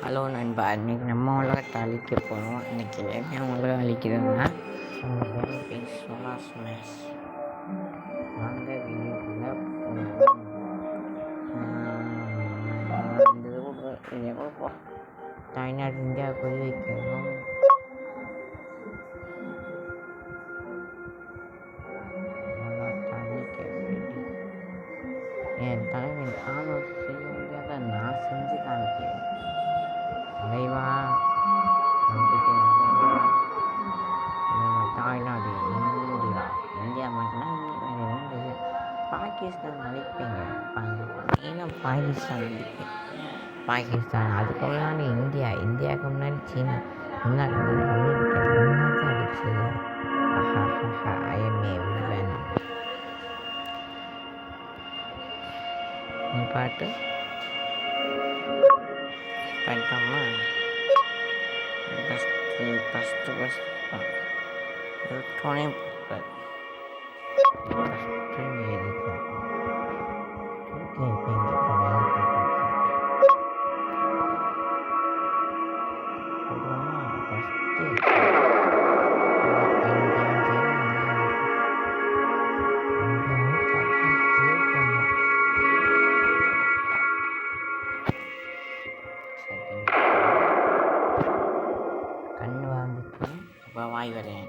Hello நண்பா, இன்றைக்கி நம்ம உலகத்தை அழிக்க போகிறோம். இன்றைக்கி என்ன உலகம் அழிக்கிறதுனா சோலார் ஸ்மாஷ். வாங்க வீடியோக்குள்ளே போகணும். தாய்நாடு இந்தியா கொடி வைக்கணும். என் தலைவன் ஆனோஸ் செய்ய முடியாத நான் செஞ்சு காமிக்கிறேன். தலைவா, தாய்நாடு இந்தியா. இந்தியா மட்டும்தான் வேறு பாகிஸ்தான் அழிப்பீங்க. ஏன்னா பாகிஸ்தான் அழிப்பேன். பாகிஸ்தான் அதுக்குள்ளான இந்தியா, இந்தியாவுக்கு முன்னாடி சீனா, முன்னாடி அமெரிக்கா தான் அடிச்சது. ஐஎம்ஏ வில்வன் பாட்டு பண்ணிட்டோமா? ஃபஸ்ட்டு எடுத்தோடனே கண்ணு வாழ்ந்துட்டு இப்போ வாய் வரேன்.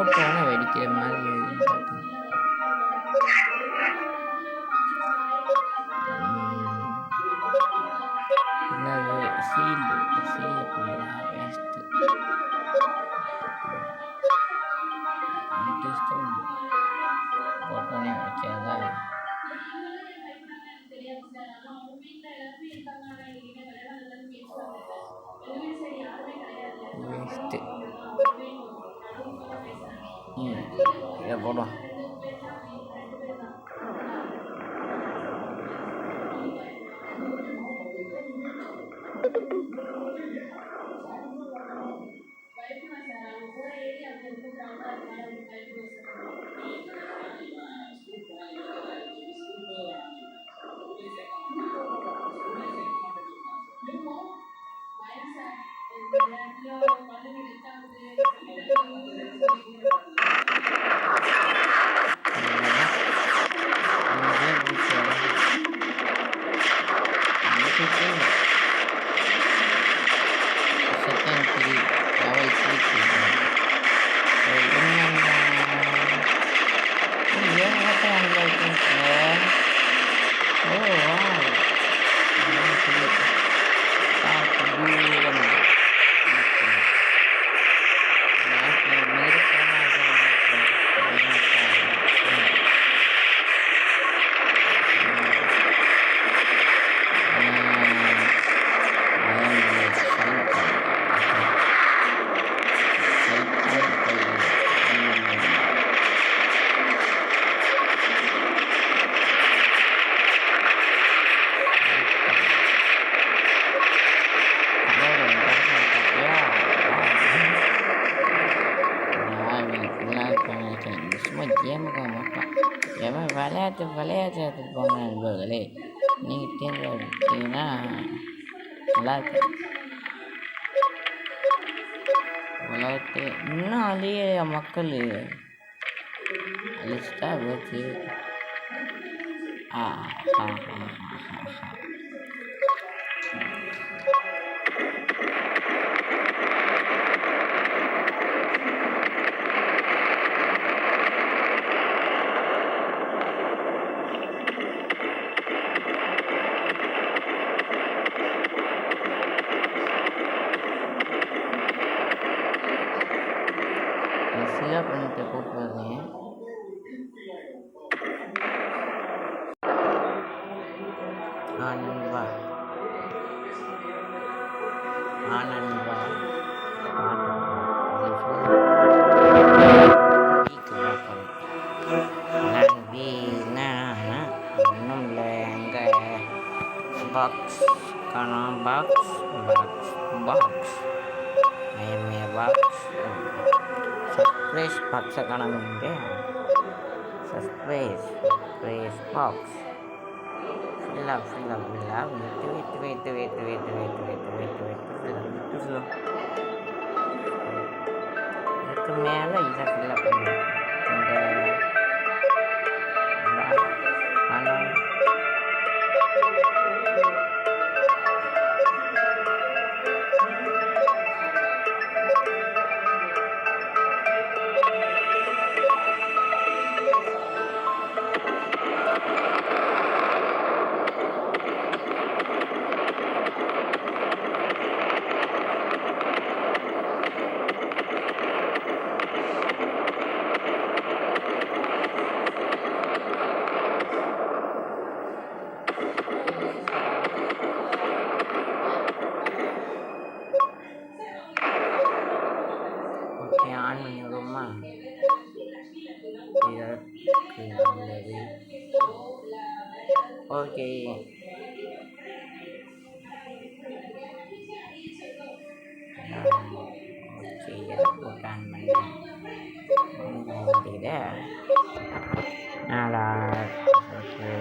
போட்டோன்னு வெடிக்கிற மாதிரி இருக்குன்னு பார்த்தீங்க. என்னது சீல்டுக்குள்ளே வேஸ்ட்டு டெஸ்ட்டும் போட்டோன்னே வெடிக்காதா? வேஸ்ட்டு இதை போடும். செகண்ட் 3 லெவல் 3 சும்மா கேமுக்காக மட்டும் எவன் விளையாட்டு எடுத்துப்பாங்க நண்பர்களே. நீங்கள் தேர்ந்தெடுத்தீங்கன்னா நல்லாயிருக்கு. விளையாட்டு இன்னும் அழிய மக்கள் அழிச்சிட்டா போச்சு. சிலா பண்ணிட்டு கூப்பிடுறீங்க. நண்பா ஒன்றும் இல்லை. எங்கள் பாக்ஸ் காணும். பாக்ஸ் ஐஎம்ஏ பாக்ஸ் சர்ப்ரைஸ் பாக்ஸை காணாம. Surprise box fill up wait இதுக்கு மேலே இதை fill up பண்ணி ஆன் பண்ணி விடுவோமா? இதற்கு நல்லது. ஓகே போட்டு ஆன் பண்ணி முடியுது. நல்லா ஓகே.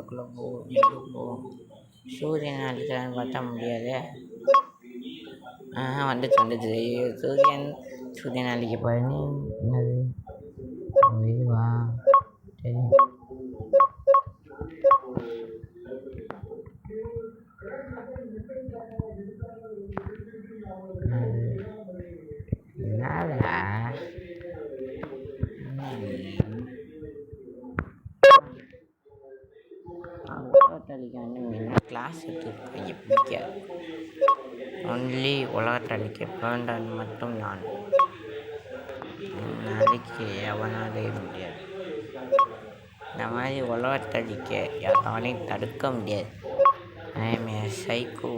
உள்ளுக்குள்ளே போ எங்கே போ. சூரியன் அடிக்கலான்னு பார்த்தா முடியாது. வந்துச்சு. சூரியன் அடிக்க போகிறேன்னு என்னது இதுவா தெரியும். உலகத்தளிக்க வந்து கிளாஸ் எடுத்துருப்பாங்க பிடிக்காது. ஒன்லி உலகத்தளிக்க வேண்டான் மட்டும் நான் நாளைக்கு எவனாலே முடியாது. இந்த மாதிரி உலகத்தளிக்க யாராலையும் தடுக்க முடியாது. I M A psycho.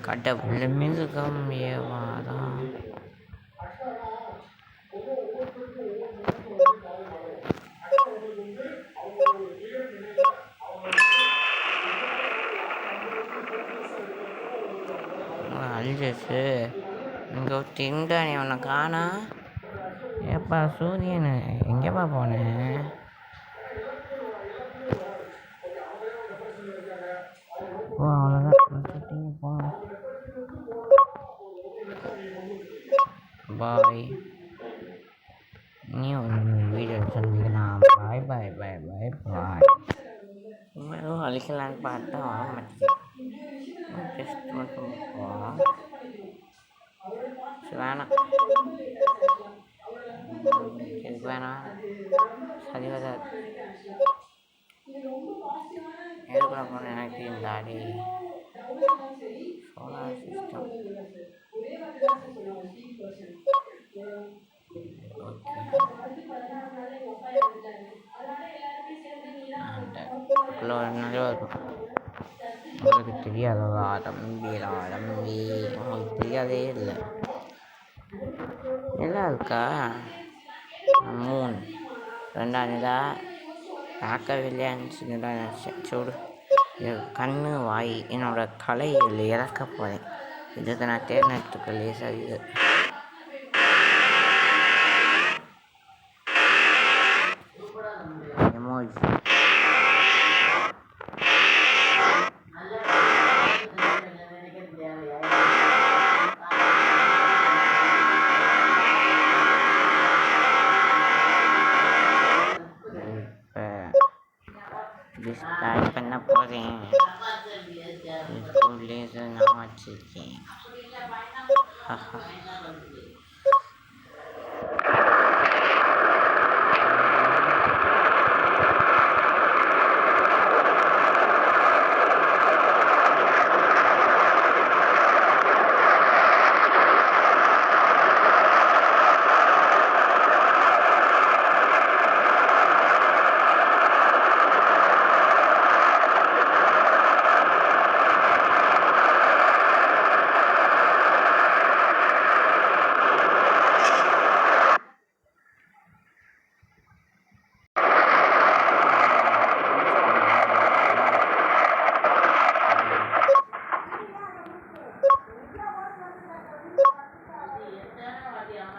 கடவுள் மிருகம் ஏவாதான். அழிஞ்சிச்சு. இங்கே திண்டானே உன்னை காணா. ஏப்பா சூரியன் எங்கேப்பா போனேன்? ஓ அவ்வளோதான் போங்க. பாய். நீ ஒரு வீடியோ சந்திக்கலாம். பாய் பாய் பாய் பாய் பாய். உண்மையும் அழிக்கலான்னு பார்த்தா வர மாட்டேங்குது. டெஸ்ட் மட்டும் போகலாம். வேணாம் எனக்கு வேணாம். சரி வராது. எதுக்குள்ள போன எனக்கு இந்த அடி சோலார் சிஸ்டம். நிறைய இருக்கும். உங்களுக்கு தெரியாதா தம்பி? உங்களுக்கு தெரியாதே இல்லை. எல்லாம் இருக்கா? 3 2 பார்க்கவில்லையான்னு சூடு. கண்ணு வாய் என்னோட கலையில் இறக்க போகிறேன். இதுக்கு நான் தேர்ந்தெடுத்துக்கலையே சரி. எமோஜி ஸ்டார்ட் பண்ண போகிறேன். ஸ்கூல்லேயே நான் வச்சுருக்கேன்.